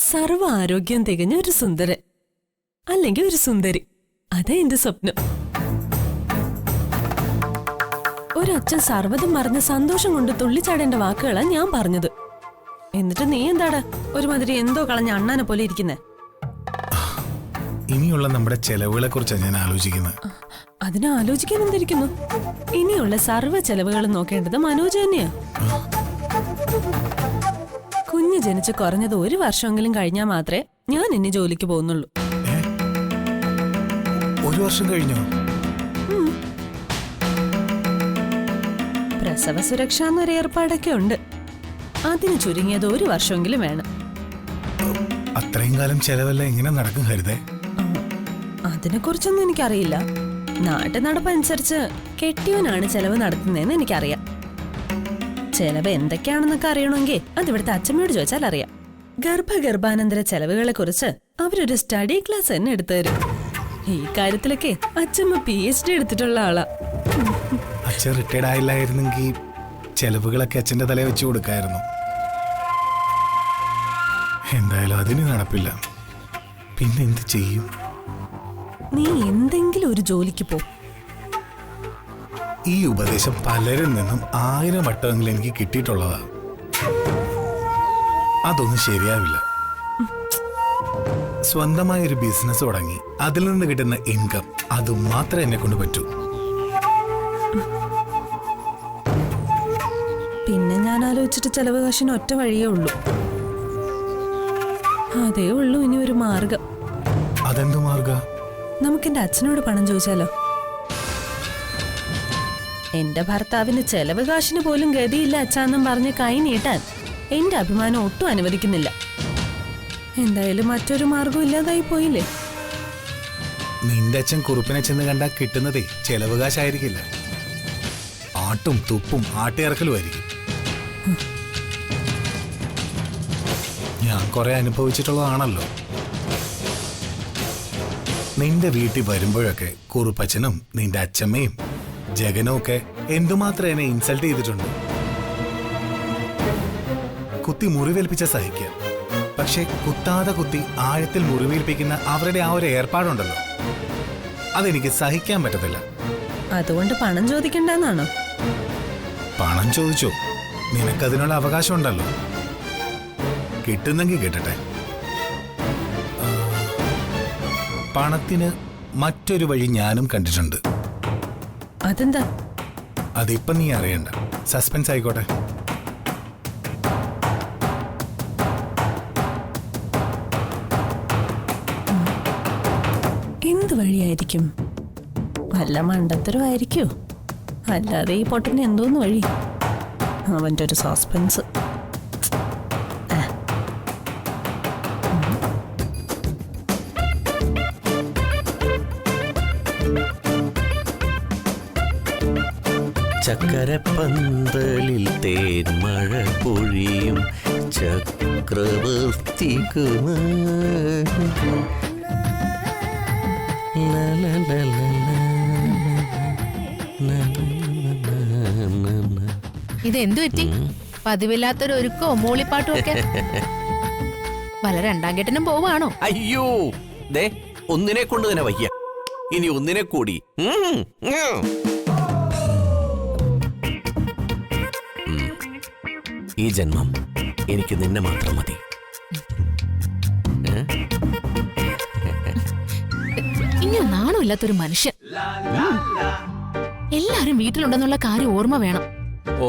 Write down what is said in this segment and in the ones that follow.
സർവ ആരോഗ്യം തികഞ്ഞ ഒരു സുന്ദരൻ, അല്ലെങ്കിൽ ഒരു സുന്ദരി. അതാ എന്റെ സ്വപ്നം. ഒരച്ഛൻ സർവ്വതും മറന്ന് സന്തോഷം കൊണ്ട് തുള്ളിച്ചാടേണ്ട വാക്കുകളാ ഞാൻ പറഞ്ഞത്. എന്നിട്ട് നീ എന്താടാ ഒരുമാതിരി എന്തോ കളഞ്ഞ അണ്ണാനെ പോലെ ഇരിക്കുന്നേ? ഇനിയുള്ള നമ്മുടെ ചെലവുകളെ കുറിച്ചാണ് ഞാൻ ആലോചിക്കുന്നത്. അതിനെ ആലോചിക്കാൻ എന്തിരിക്കുന്നു? ഇനിയുള്ള സർവ്വ ചെലവുകളും നോക്കേണ്ടത് മനോജ് തന്നെയാ. കുഞ്ഞ് ജനിച്ച് കുറഞ്ഞത് 1 വർഷമെങ്കിലും കഴിഞ്ഞാൽ മാത്രമേ ഞാൻ ഇനി ജോലിക്ക് പോകുന്നുള്ളൂ. 1 വർഷം കഴിഞ്ഞോ? പ്രസവ സുരക്ഷ എന്നൊരു ഏർപ്പാടൊക്കെ ഉണ്ട്. അതിന് ചുരുങ്ങിയത് 1 വർഷമെങ്കിലും വേണം. അത്രയും കാലം ചെലവെല്ലാം എങ്ങനെ നടക്കും ഹരിതേ? അതിനെ കുറിച്ചൊന്നും എനിക്കറിയില്ല. നാട്ടു നടപ്പനുസരിച്ച് കെട്ടിയവനാണ് ചെലവ് നടത്തുന്നതെന്ന് എനിക്കറിയാം. ചെലവ് എന്തൊക്കെയാണെന്നൊക്കെ അറിയണമെങ്കിൽ അതിവിടുത്തെ അച്ഛമ്മയോട് ചോദിച്ചാൽ അറിയാം. ഗർഭാനന്തര ചെലവുകളെ കുറിച്ച് അവരൊരു സ്റ്റഡി ക്ലാസ് തന്നെ എടുത്തുതരും. ഈ കാര്യത്തിലൊക്കെ അച്ഛമ്മ PhD എടുത്തിട്ടുള്ള ആളാ. അച്ഛൻ റിട്ടയർഡ് ആയില്ലായിരുന്നെങ്കിൽ ചെലവുകളൊക്കെ അച്ഛന്റെ തലയിൽ വെച്ച് കൊടുക്കായിരുന്നു. എന്തായാലും അതിന് നടപ്പില്ല. പിന്നെ എന്ത് ചെയ്യും? നീ എന്തെങ്കിലും ഒരു ജോലിക്ക് പോ. ഈ ഉപദേശം പലരിൽ നിന്നും 1000 വട്ടമെങ്കിലും എനിക്ക് കിട്ടിയിട്ടുള്ളതാ. അതൊന്നും ശരിയാവില്ല. സ്വന്തമായ ഒരു ബിസിനസ് തുടങ്ങി അതിൽ നിന്ന് കിട്ടുന്ന ഇൻകം അത് മാത്രമേ എന്നെ കൊണ്ട് പറ്റൂ. പിന്നെ ഞാൻ ആലോചിച്ചിട്ട് ചെലവ് കാശിന് ഒറ്റ വഴിയേ ഉള്ളൂ. അതേ ഉള്ളൂ ഇനി ഒരു മാർഗം. അതെന്ത് മാർഗ? നമുക്കെന്റെ അച്ഛനോട് പണം ചോദിച്ചാലോ? എന്റെ ഭർത്താവിന് ചെലവ് കാശിന് പോലും ഗതിയില്ല അച്ഛാന്നും പറഞ്ഞ് കൈ നീട്ടാൻ എന്റെ അഭിമാനം ഒട്ടും അനുവദിക്കുന്നില്ല. എന്തായാലും മറ്റൊരു മാർഗം ഇല്ലാതായി പോയില്ലേ? നിന്റെ അച്ഛൻ കുറുപ്പിനെ ചെന്ന് കണ്ടാൽ കിട്ടുന്നതേ ചെലവ് കാശായിരിക്കില്ല. ആട്ടും തുപ്പും ആട്ടിയിറക്കലുമായിരിക്കും. ഞാൻ കുറെ അനുഭവിച്ചിട്ടുള്ളതാണല്ലോ. നിന്റെ വീട്ടിൽ വരുമ്പോഴൊക്കെ കുറുപ്പച്ചനും നിന്റെ അച്ഛമ്മയും ജഗനും ഒക്കെ എന്തുമാത്രം എന്നെ ഇൻസൾട്ട് ചെയ്തിട്ടുണ്ട്. കുത്തി മുറിവേൽപ്പിച്ച സഹിക്കുക, പക്ഷെ കുത്താതെ കുത്തി ആഴത്തിൽ മുറിവേൽപ്പിക്കുന്ന അവരുടെ ആ ഒരു ഏർപ്പാടുണ്ടല്ലോ, അതെനിക്ക് സഹിക്കാൻ പറ്റത്തില്ല. അതുകൊണ്ട് പണം ചോദിക്കണ്ടെന്നാണോ? പണം ചോദിച്ചോ? നിനക്കതിനുള്ള അവകാശം ഉണ്ടല്ലോ. കിട്ടുന്നെങ്കിൽ കിട്ടട്ടെ. പണത്തിന് മറ്റൊരു വഴി ഞാനും കണ്ടിട്ടുണ്ട്. അതെന്താ? അതിപ്പം നീ അറിയണ്ട, സസ്പെൻസ് ആയിക്കോട്ടെ. എന്ത് വഴിയായിരിക്കും? വല്ല മണ്ടത്തരമായിരിക്കോ? അല്ലാതെ ഈ പൊട്ടന് എന്തോന്ന് വഴി? അവൻ്റെ ഒരു സസ്പെൻസ്. ചക്കരപ്പന്തലിൽ തേന്മഴ പൊഴിയും ഇതെന്തു പറ്റി? പതിവില്ലാത്തൊരു ഒരുക്കോ മൂളിപ്പാട്ടും ഒക്കെ. വല്ല 2ാം കെട്ടിനും പോവാണോ? അയ്യോ, ദേ ഒന്നിനെ കൊണ്ട് തന്നെ വയ്യ. ഇനി ഒന്നിനെ കൂടി. ഈ ജന്മം എനിക്ക് നിന്നെ മാത്രം മതി. ഇനി നാണോ ഇല്ലാത്തൊരു മനുഷ്യൻ. എല്ലാരും വീട്ടിലുണ്ടെന്നുള്ള കാര്യം ഓർമ്മ വേണം. ഓ,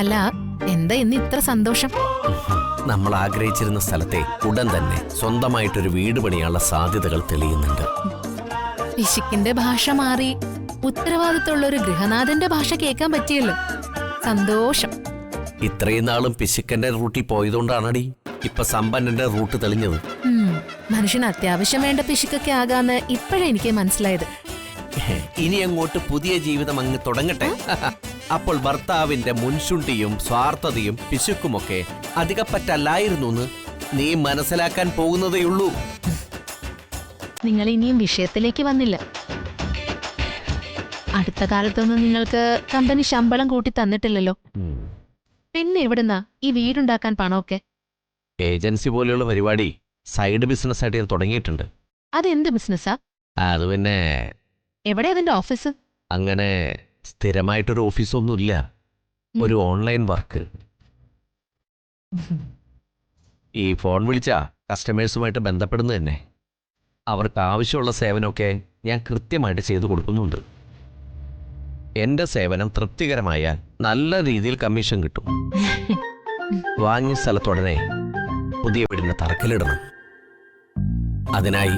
അല്ല, എന്താ ഇന്ന് ഇത്ര സന്തോഷം? നമ്മൾ ആഗ്രഹിച്ചിരുന്ന സ്ഥലത്തെ ഉടൻ തന്നെ സ്വന്തമായിട്ടൊരു വീട് പണിയാനുള്ള സാധ്യതകൾ തെളിയുന്നുണ്ട്. പിശുക്കിന്റെ ഭാഷ മാറി ഉത്തരവാദിത്തമുള്ള ഒരു ഗൃഹനാഥന്റെ ഭാഷ കേൾക്കാൻ പറ്റിയല്ലോ. സന്തോഷം. ഇത്രയും നാളും പിശുക്കന്റെ റൂട്ടിൽ പോയതുകൊണ്ടാണടി ഇപ്പൊ സമ്പന്നന്റെ റൂട്ട് തെളിഞ്ഞത്. മനുഷ്യന് അത്യാവശ്യം വേണ്ട പിശുക്കൊക്കെ ആകാന്ന് ഇപ്പോഴാ എനിക്ക് മനസ്സിലായത്. ഇനി അങ്ങോട്ട് പുതിയ ജീവിതം അങ്ങ് തുടങ്ങട്ടെ. അപ്പോൾ ഭർത്താവിന്റെ മുൻശുണ്ടിയും സ്വാർത്ഥതയും പിശുക്കുമൊക്കെ അധികപ്പറ്റല്ലായിരുന്നു നീ മനസ്സിലാക്കാൻ പോകുന്നതേയുള്ളൂ. നിങ്ങൾ ഇനിയും വിഷയത്തിലേക്ക് വന്നില്ല. അടുത്ത കാലത്തൊന്നും നിങ്ങൾക്ക് കമ്പനി ശമ്പളം കൂട്ടി തന്നിട്ടില്ലല്ലോ. പിന്നെ എവിടുന്നാ ഈ വീടുണ്ടാക്കാൻ പണമൊക്കെ? ഏജൻസി പോലെയുള്ള പരിപാടി സൈഡ് ബിസിനസ്സായിട്ട് ഞാൻ തുടങ്ങിയിട്ടുണ്ട്. അതെന്ത് ബിസിനസ്സാ? അത് പിന്നെ എവിടെ അതിന്റെ ഓഫീസ്? അങ്ങനെ സ്ഥിരമായിട്ടൊരു ഓഫീസൊന്നുമില്ല, ഒരു ഓൺലൈൻ വർക്ക്. ഈ ഫോൺ വിളിച്ചാ കസ്റ്റമേഴ്സുമായിട്ട് ബന്ധപ്പെടുന്നത് തന്നെ. അവർക്ക് ആവശ്യമുള്ള സേവനമൊക്കെ ഞാൻ കൃത്യമായിട്ട് ചെയ്തു കൊടുക്കുന്നുണ്ട്. എൻ്റെ സേവനം തൃപ്തികരമായാൽ നല്ല രീതിയിൽ കമ്മീഷൻ കിട്ടും. വാങ്ങിയ സ്ഥലത്തുടനെ പുതിയ വീടിന് തറക്കല്ലിടണം. അതിനായി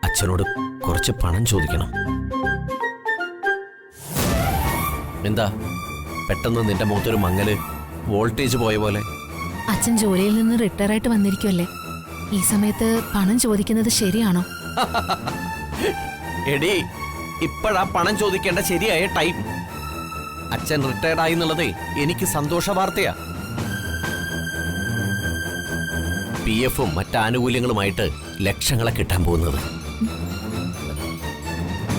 അച്ഛനോട് കുറച്ച് പണം ചോദിക്കണം. എന്താ പെട്ടെന്ന് നിന്റെ മുഖത്തൊരു മങ്ങല്, വോൾട്ടേജ് പോയ പോലെ? അച്ഛൻ ജോലിയിൽ നിന്ന് റിട്ടയർ ആയിട്ട് വന്നിരിക്കുമല്ലേ, ഈ സമയത്ത് പണം ചോദിക്കുന്നത് ശരിയാണോ? എടി, ഇപ്പോഴാ പണം ചോദിക്കേണ്ട ശരിയായ ടൈം. അച്ഛൻ റിട്ടയർഡ് ആയി എന്നുള്ളതേ എനിക്ക് സന്തോഷ വാർത്തയാ. PF-ഉം മറ്റാനുകൂല്യങ്ങളുമായിട്ട് ലക്ഷങ്ങളെ കിട്ടാൻ പോകുന്നത്.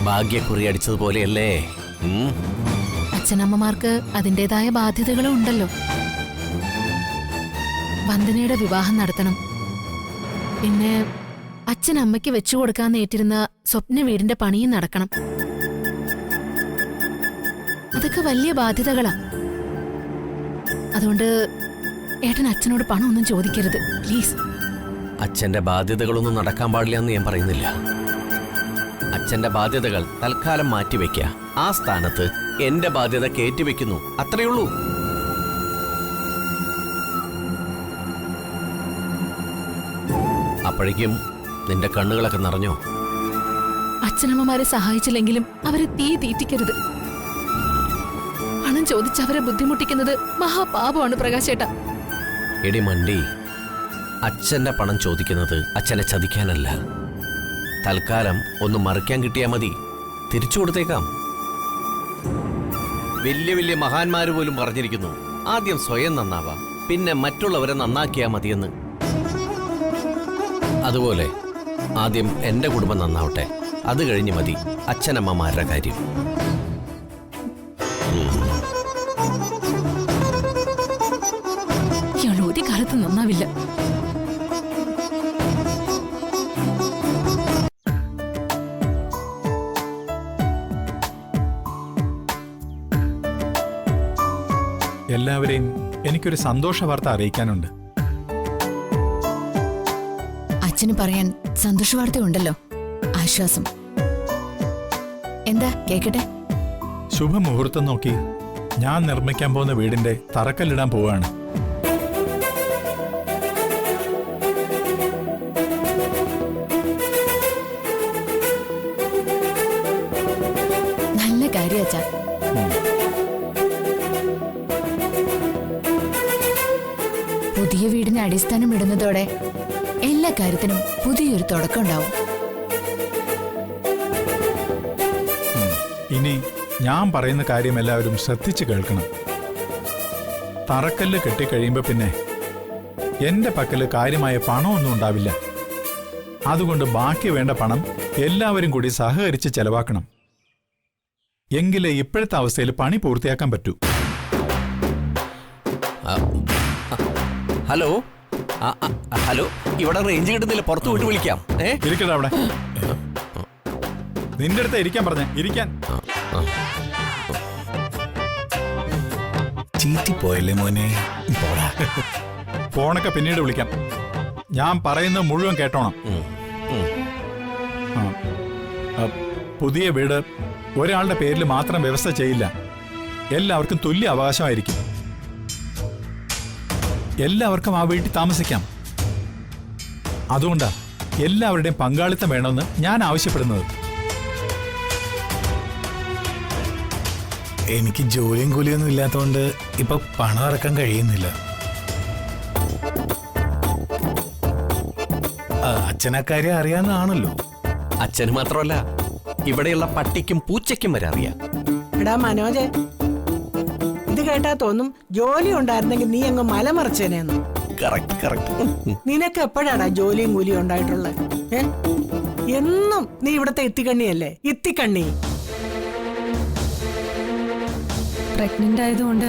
ഭാഗ്യക്കുറി അടിച്ചതുപോലെയല്ലേ? അച്ഛനമ്മമാർക്ക് അതിൻ്റെതായ ബാധ്യതകളും ഉണ്ടല്ലോ. വന്ദനയുടെ വിവാഹം നടത്തണം, പിന്നെ അച്ഛനമ്മയ്ക്ക് വെച്ചു കൊടുക്കാൻ നേറ്റിരുന്ന സ്വപ്ന വീടിന്റെ പണിയും നടക്കണം. അതൊക്കെ വലിയ ബാധ്യതകളാ. അതുകൊണ്ട് ഏട്ടൻ അച്ഛനോട് പണമൊന്നും ചോദിക്കരുത് പ്ലീസ്. അച്ഛന്റെ ബാധ്യതകളൊന്നും നടക്കാൻ പാടില്ല എന്ന് ഞാൻ പറയുന്നില്ല. അച്ഛന്റെ ബാധ്യതകൾ തൽക്കാലം മാറ്റിവെക്ക, ആ സ്ഥാനത്ത് എന്റെ ബാധ്യത കയറ്റിവെക്കുന്നു, അത്രയുള്ളൂ. അപ്പോഴേക്കും നിന്റെ കണ്ണുകളൊക്കെ നിറഞ്ഞോ? അച്ഛനമ്മമാരെ സഹായിച്ചില്ലെങ്കിലും അവരെ തീറ്റിക്കരുത്. പണം ചോദിച്ച് അവരെ ബുദ്ധിമുട്ടിക്കുന്നത് മഹാപാപമാണ് പ്രകാശേട്ടാ. എടി മണ്ടി, അച്ഛന്റെ പണം ചോദിക്കുന്നത് അച്ഛനെ ചതിക്കാനല്ല. തൽക്കാലം ഒന്ന് മറിക്കാൻ കിട്ടിയാൽ മതി, തിരിച്ചു കൊടുത്തേക്കാം. വലിയ വലിയ മഹാന്മാര് പോലും പറഞ്ഞിരിക്കുന്നു, ആദ്യം സ്വയം നന്നാവാം, പിന്നെ മറ്റുള്ളവരെ നന്നാക്കിയാൽ മതിയെന്ന്. അതുപോലെ ആദ്യം എന്റെ കുടുംബം നന്നാവട്ടെ, അത് കഴിഞ്ഞ് മതി അച്ഛനമ്മമാരുടെ കാര്യം. ഇയാൾ ഒരു കാലത്ത് നന്നാവില്ല. എല്ലാവരെയും എനിക്കൊരു സന്തോഷ വാർത്ത അറിയിക്കാനുണ്ട്. അച്ഛന് പറയാൻ സന്തോഷ വാർത്ത ഉണ്ടല്ലോ, ആശ്വാസം. എന്താ കേക്കട്ടെ? ശുഭമുഹൂർത്തം നോക്കി ഞാൻ നിർമ്മിക്കാൻ പോകുന്ന വീടിന്റെ തറക്കല്ലിടാൻ പോവാണ്. നല്ല കാര്യം അച്ഛാ. പുതിയ വീടിന് അടിസ്ഥാനം ഇടുന്നതോടെ എല്ലാ കാര്യത്തിനും പുതിയൊരു തുടക്കം ഉണ്ടാവും. ഇനി ഞാൻ പറയുന്ന കാര്യം എല്ലാവരും ശ്രദ്ധിച്ചു കേൾക്കണം. തറക്കല്ല് കെട്ടിക്കഴിയുമ്പോ പിന്നെ എന്റെ പക്കല് കാര്യമായ പണമൊന്നും ഉണ്ടാവില്ല. അതുകൊണ്ട് ബാക്കി വേണ്ട പണം എല്ലാവരും കൂടി സഹകരിച്ച് ചെലവാക്കണം. എങ്കിലേ ഇപ്പോഴത്തെ അവസ്ഥയിൽ പണി പൂർത്തിയാക്കാൻ പറ്റൂ. ഹലോ ഹലോ, ഇവിടെ റേഞ്ച് കിട്ടുന്നില്ല, പുറത്തു പോയിട്ട് വിളിക്കാം. ഇരിക്കട്ടെ അവിടെ. നിന്റെ അടുത്ത് ഇരിക്കാൻ പറഞ്ഞ ഇരിക്കാൻ. ചീറ്റിപ്പോയല്ലേ മോനെ? ഫോണൊക്കെ പിന്നീട് വിളിക്കാം. ഞാൻ പറയുന്നത് മുഴുവൻ കേട്ടോണം. പുതിയ വീട് ഒരാളുടെ പേരിൽ മാത്രം വ്യവസ്ഥ ചെയ്യില്ല. എല്ലാവർക്കും തുല്യ അവകാശമായിരിക്കും. എല്ലാവർക്കും ആ വീട്ടിൽ താമസിക്കാം. അതുകൊണ്ടാ എല്ലാവരുടെയും പങ്കാളിത്തം വേണമെന്ന് ഞാൻ ആവശ്യപ്പെടുന്നത്. എനിക്ക് ജോലിയും കൂലിയൊന്നും ഇല്ലാത്തതുകൊണ്ട് ഇപ്പൊ പണം ഇറക്കാൻ കഴിയുന്നില്ല. അച്ഛനക്കാര്യം അറിയാവുന്നതാണല്ലോ. അച്ഛന് മാത്രമല്ല, ഇവിടെയുള്ള പട്ടിക്കും പൂച്ചയ്ക്കും വരെ അറിയാം. എടാ മനോജെ, ഇത് കേട്ടാ തോന്നും ജോലി ഉണ്ടായിരുന്നെങ്കിൽ നീ അങ്ങ് മലമറിച്ചേനെന്ന്. നിനക്ക് എപ്പോഴാടാ ജോലിയും കൂലിയും ഉണ്ടായിട്ടുള്ളത്? എന്നും നീ ഇവിടത്തെ ഇത്തിക്കണ്ണിയല്ലേ? ഇത്തിക്കണ്ണി. പ്രഗ്നന്റ് ആയതുകൊണ്ട്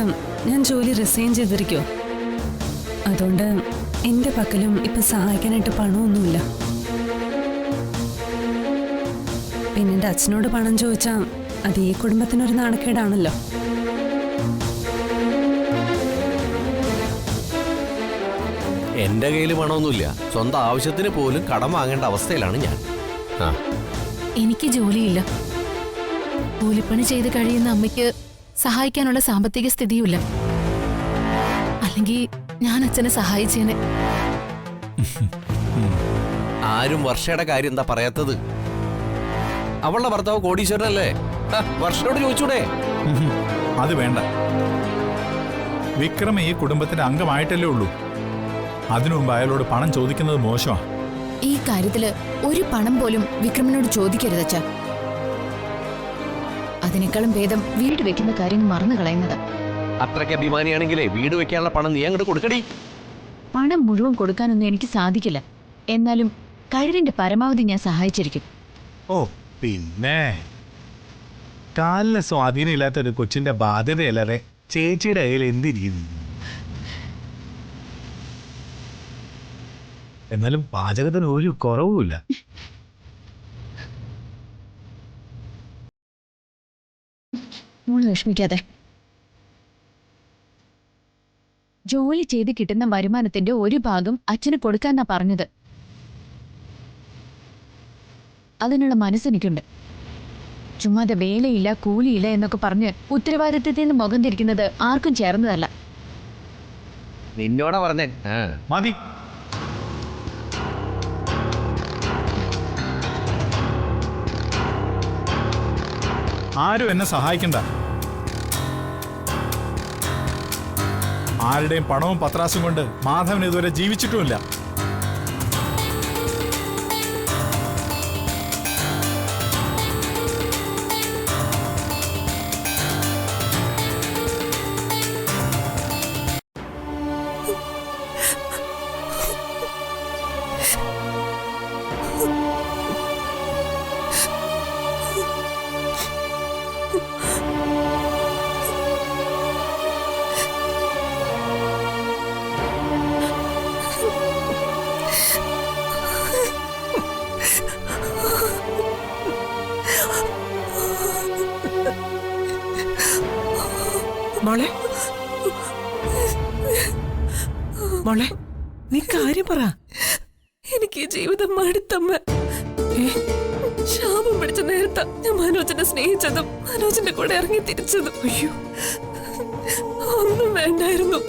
ഞാൻ ജോലി റിസൈൻ ചെയ്തിരിക്കോ. അതുകൊണ്ട് എന്റെ പക്കലും ഇപ്പൊ സഹായിക്കാനായിട്ട് പണമൊന്നുമില്ല. പിന്നെ എന്റെ അച്ഛനോട് പണം ചോദിച്ചാ അത് ഈ കുടുംബത്തിനൊരു നാണക്കേടാണല്ലോ. എന്റെ കയ്യിൽ പണമൊന്നുമില്ല. സ്വന്തം ആവശ്യത്തിന് പോലും കടം വാങ്ങേണ്ട അവസ്ഥയിലാണ് ഞാൻ. എനിക്ക് ജോലിയില്ല. കൂലിപ്പണി ചെയ്ത് കഴിയുന്ന അമ്മയ്ക്ക് സഹായിക്കാനുള്ള സാമ്പത്തിക സ്ഥിതിയുമില്ല. അല്ലെങ്കിൽ ഞാൻ അച്ഛനെ സഹായിച്ചേനെ. ആരും വർഷയുടെ കാര്യം എന്താ പറയാത്തത്? അവളുടെ ഭർത്താവ് കോടീശ്വരനല്ലേ? വർഷയോട് ചോദിച്ചൂടെ? അത് വേണ്ട. വിക്രം ഈ കുടുംബത്തിന്റെ അംഗമായിട്ടല്ലേ ഉള്ളൂ. അതിനു മുമ്പ് അയാളോട് പണം ചോദിക്കുന്നത് മോശമാണ്. ഈ കാര്യത്തില് ഒരു പണം പോലും വിക്രമനോട് ചോദിക്കരുതച്ചാ. അതിനേക്കാളും ഭേദം വീട് വെക്കുന്ന കാര്യം മറന്നു കളയുന്നത്. അത്രയ്ക്ക് അഭിമാനിയാണെങ്കിലേ വീട് വെക്കാനുള്ള പണം നീ അങ്ങോട്ട് കൊടുക്കടി. പണം മുഴുവൻ കൊടുക്കാനൊന്നും എനിക്ക് സാധിക്കില്ല. എന്നാലും കഴിവിന്റെ പരമാവധി ഞാൻ സഹായിച്ചിരിക്കും. ഓ പിന്നെ കാലിന് സ്വാധീനം ഇല്ലാത്തൊരു കൊച്ചിന്റെ ബാധ്യതയല്ലാതെ ചേച്ചിയുടെ കയ്യിൽ എന്തിരിക്കുന്നു? എന്നാലും പാചകത്തിന് ഒരു കുറവുമില്ല. മോള് വിഷമിക്കാതെ. ജോലി ചെയ്ത് കിട്ടുന്ന വരുമാനത്തിന്റെ ഒരു ഭാഗം അച്ഛന് കൊടുക്കാന്നാ പറഞ്ഞത്. അതിനുള്ള മനസ്സെനിക്കുണ്ട്. ചുമ്മാതെ വേലയില്ല കൂലിയില്ല എന്നൊക്കെ പറഞ്ഞ് ഉത്തരവാദിത്തത്തിൽ നിന്ന് മുഖം തിരിക്കുന്നത് ആർക്കും ചേർന്നതല്ല. നിന്നോടാ പറഞ്ഞേ. മതി. ആരും എന്നെ സഹായിക്കണ്ട. ആരുടെയും പണവും പത്രാസും കൊണ്ട് മാധവൻ ഇതുവരെ ജീവിച്ചിട്ടുമില്ല. മോളെ മോളെ നീ കാര്യം പറ. എനിക്ക് ഈ ജീവിതം മടുത്തമ്മ. ശാപം പിടിച്ച നേരത്താ ഞാൻ മനോജനെ സ്നേഹിച്ചതും മനോജന്റെ കൂടെ ഇറങ്ങി തിരിച്ചതും. അയ്യോ, ഒന്നും വേണ്ടായിരുന്നു.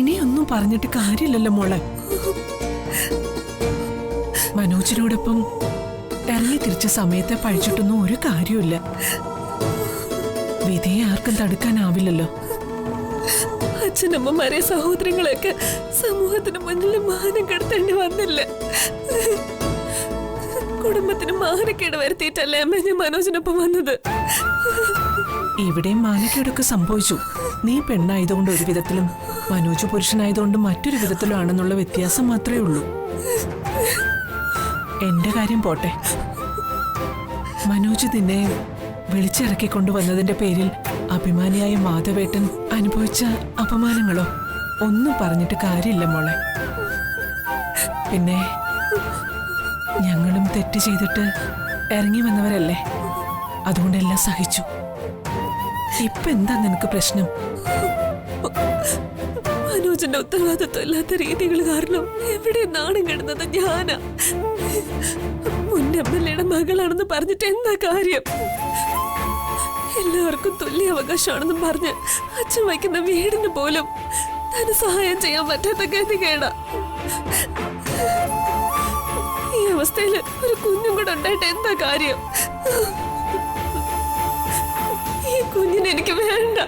ഇനിയൊന്നും പറഞ്ഞിട്ട് കാര്യമില്ലല്ലോ മോളെ. മനോജിനോടൊപ്പം ഇറങ്ങി തിരിച്ച സമയത്തെ പഴിച്ചിട്ടൊന്നും ഒരു കാര്യമില്ല. വിധിയെ ആർക്കും തടുക്കാനാവില്ലല്ലോ. അച്ഛനമ്മമാരെ സഹോദരങ്ങളെയൊക്കെ സമൂഹത്തിന് മുന്നിൽ മാനം കെടുത്തേണ്ടി വന്നില്ല. കുടുംബത്തിന് മാനക്കേട് വരുത്തിയിട്ടല്ലേ അമ്മ ഞാൻ മനോജിനൊപ്പം വന്നത്. ഇവിടെയും മാനക്കേടൊക്കെ സംഭവിച്ചു. നീ പെണ്ണായതുകൊണ്ട് ഒരു വിധത്തിലും മനോജ് പുരുഷനായതുകൊണ്ട് മറ്റൊരു വിധത്തിലും ആണെന്നുള്ള വ്യത്യാസം മാത്രമേ ഉള്ളൂ. എന്റെ കാര്യം പോട്ടെ. മനോജ് നിന്നെ വിളിച്ചിറക്കിക്കൊണ്ടുവന്നതിന്റെ പേരിൽ അഭിമാനിയായ മാധവേട്ടൻ അനുഭവിച്ച അപമാനങ്ങളോ ഒന്നും പറഞ്ഞിട്ട് കാര്യമില്ല മോളെ. പിന്നെ ഞങ്ങളും തെറ്റ് ചെയ്തിട്ട് ഇറങ്ങി വന്നവരല്ലേ, അതുകൊണ്ടെല്ലാം സഹിച്ചു. ഇപ്പൊ എന്താ നിനക്ക് പ്രശ്നം? മനോജിന്റെ ഉത്തരവാദിത്വം ഇല്ലാത്ത രീതികൾ കാരണം എവിടെ നാണം കിടന്നത് ഞാനാ. മുൻ MLA-യുടെ മകളാണെന്ന് പറഞ്ഞിട്ട് എന്താ കാര്യം? എല്ലാവർക്കും തുല്യ അവകാശമാണെന്നും പറഞ്ഞ് അച്ഛൻ വയ്ക്കുന്ന വീടിന് പോലും ധനസഹായം ചെയ്യാൻ പറ്റാത്ത ഗതികേടാ. ഈ അവസ്ഥയിൽ ഒരു കുഞ്ഞും കൂടെ ഉണ്ടായിട്ട് എന്താ കാര്യം? ഈ കുഞ്ഞിനെ എനിക്ക് വേണ്ട.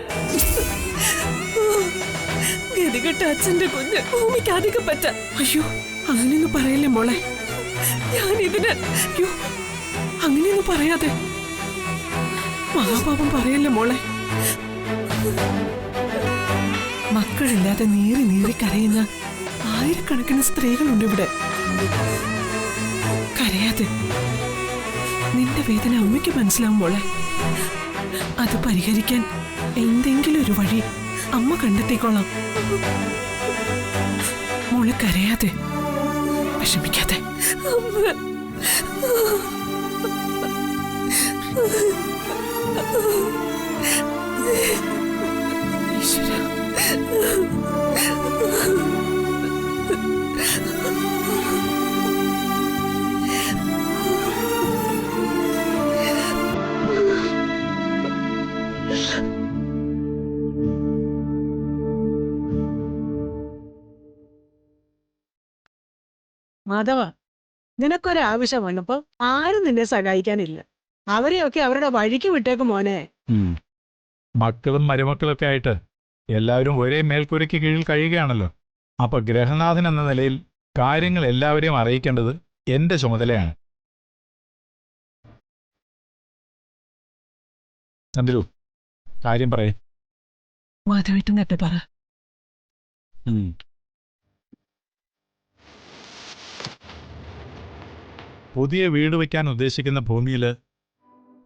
ഗതികെട്ട അച്ഛന്റെ കുഞ്ഞ് ഭൂമിക്ക് അധികം പറ്റ. അയ്യോ, അങ്ങനെയൊന്നും പറയല്ലേ മോളെ. ഞാനിതിന് അയ്യോ, അങ്ങനെയൊന്നും പറയാതെ. മഹാപാപം പറയല്ലേ മോളെ. മക്കളില്ലാതെ നീറി നീറി കരയുന്ന ആയിരക്കണക്കിന് സ്ത്രീകളുണ്ട് ഇവിടെ. കരയാതെ. നിന്റെ വേദന അമ്മയ്ക്ക് മനസ്സിലാവും മോളെ. അത് പരിഹരിക്കാൻ എന്തെങ്കിലും ഒരു വഴി അമ്മ കണ്ടെത്തിക്കോളാം. മോള് കരയാതെ, വിഷമിക്കാതെ. ഈശ്വരാ. മാധവ, നിനക്കൊരാവശ്യം വന്നപ്പോ ആരും നിന്നെ സഹായിക്കാനില്ല. അവരെയൊക്കെ അവരുടെ വഴിക്ക് വിട്ടേക്ക് മോനെ. മക്കളും മരുമക്കളൊക്കെ ആയിട്ട് എല്ലാവരും ഒരേ മേൽക്കൂരയ്ക്ക് കീഴിൽ കഴിയുകയാണല്ലോ. അപ്പൊ ഗ്രഹനാഥൻ എന്ന നിലയിൽ കാര്യങ്ങൾ എല്ലാവരെയും അറിയിക്കേണ്ടത് എന്റെ ചുമതലയാണ്. ചന്ദ്രു, കാര്യം പറയേ. മാധവേട്ടനൊക്കെ പറ. പുതിയ വീട് വയ്ക്കാൻ ഉദ്ദേശിക്കുന്ന ഭൂമിയിൽ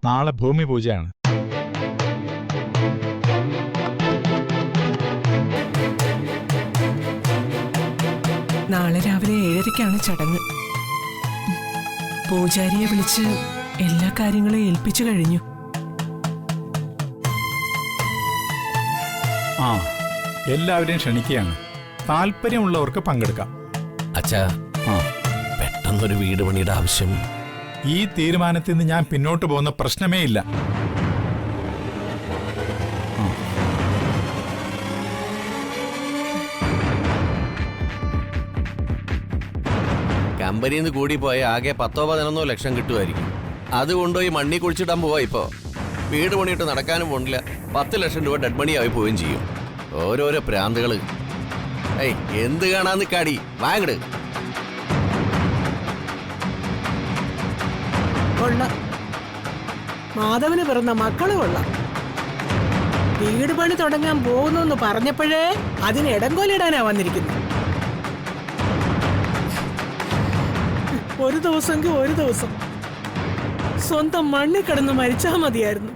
നാളെ ഭൂമി പൂജയാണ്. നാളെ രാവിലെ 7:30-ക്കാണ് ചടങ്ങ്. പൂജാരിയെ വിളിച്ച് എല്ലാ കാര്യങ്ങളും ഏൽപ്പിച്ചു കഴിഞ്ഞു. ആ, എല്ലാവരെയും ക്ഷണിക്കുകയാണ്. താല്പര്യമുള്ളവർക്ക് പങ്കെടുക്കാം. അച്ഛാ, പെട്ടെന്നൊരു വീട് പണിയുടെ ആവശ്യം. ഈ തീരുമാനത്തിൽ നിന്ന് ഞാൻ പിന്നോട്ട് പോകുന്ന പ്രശ്നമേ ഇല്ല. കമ്പനിയിൽ നിന്ന് കൂടി പോയ ആകെ 10-11 ലക്ഷം കിട്ടുമായിരിക്കും. അത് കൊണ്ടുപോയി മണ്ണി കുഴിച്ചിടാൻ പോവാ. ഇപ്പോ വീട് പണിയിട്ട് നടക്കാനും പോണില്ല. 10 ലക്ഷം രൂപ ഡെഡ് മണി ആയി പോവുകയും ചെയ്യും. ഓരോരോ പ്രാന്തുകള്. എന്ത് കാണാന്ന് കാടി വാങ്ങട്. കൊള്ളാം, മാധവന് പിറന്ന മക്കള് കൊള്ളാം. വീട് പണി തുടങ്ങാൻ പോകുന്നു പറഞ്ഞപ്പോഴേ അതിന് ഇടംകൊലിടാനാ വന്നിരിക്കുന്നു. ഒരു ദിവസമെങ്കിൽ ഒരു ദിവസം സ്വന്തം മണ്ണിൽ കിടന്ന് മരിച്ചാ മതിയായിരുന്നു.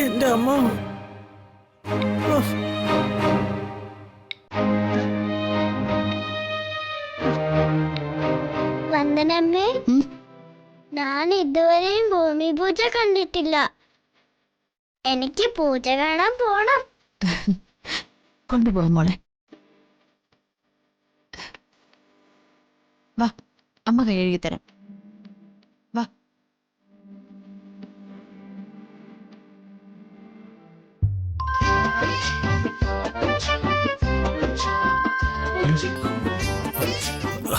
എന്റെ അമ്മ. വന്ദനമ്മേ, ഞാൻ ഇതുവരെയും ഭൂമി പൂജ കണ്ടിട്ടില്ല. എനിക്ക് പൂജ കാണാൻ പോണം. കൊണ്ടുപോകും മോളെ. വാ, അമ്മ കൈ കഴുകി തരാം. വാ.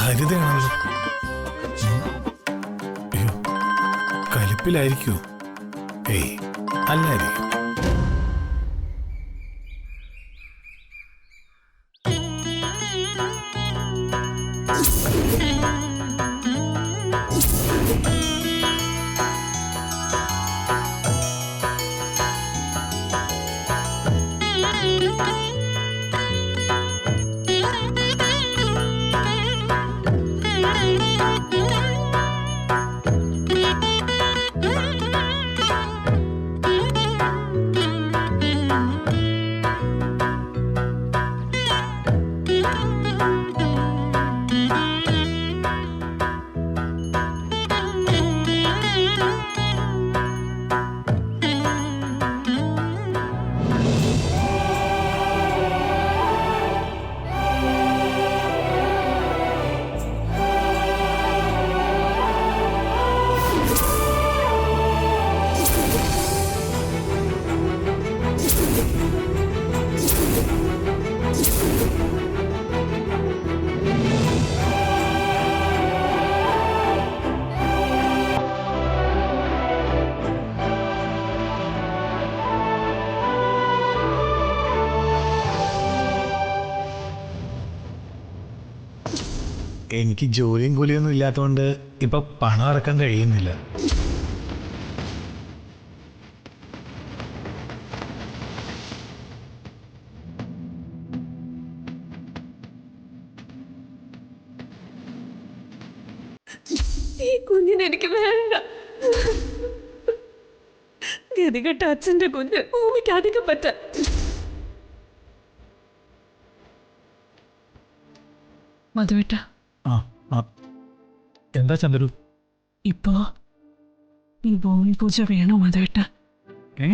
ഹരിതയാണല്ലോ. അയ്യോ, കലിപ്പിലായിരിക്കോ? ഏയ്, അല്ലായിരിക്കും. എനിക്ക് ജോലിയും കൂലിയൊന്നും ഇല്ലാത്തതുകൊണ്ട് ഇപ്പൊ പണം ഇറക്കാൻ കഴിയുന്നില്ല. ഈ കുഞ്ഞിനെ എനിക്ക് വേണ്ട. ഗതികെട്ട അച്ഛന്റെ കുഞ്ഞ് ഭൂമിക്ക് അധികം പറ്റ. മധുവേട്ട, ആ ആ എന്താ ചന്ദ്രു? ഇപ്പോ ഈ ഭൂമി പൂജ വേണോ മധുവേട്ട? ഏ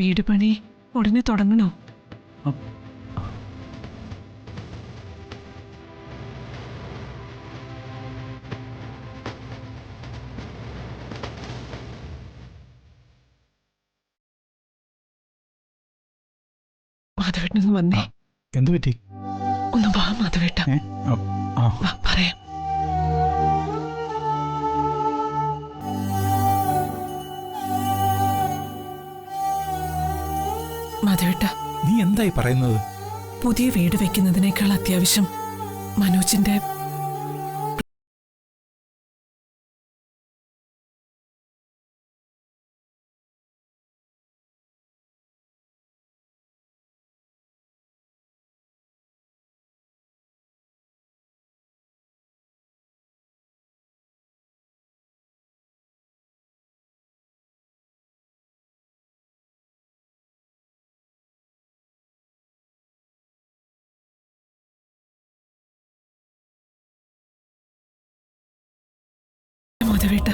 വീട് പണി ഉടനെ തുടങ്ങണോ? മാധവേട്ടനൊന്ന് വന്നേ. എന്തു പറ്റി? ഒന്ന് വാ മാധവേട്ട. പറയാം. മാധവേട്ട, നീ എന്തായി പറയുന്നത്? പുതിയ വീട് വെക്കുന്നതിനേക്കാൾ അത്യാവശ്യം മനോജിന്റെ മാധവേട്ട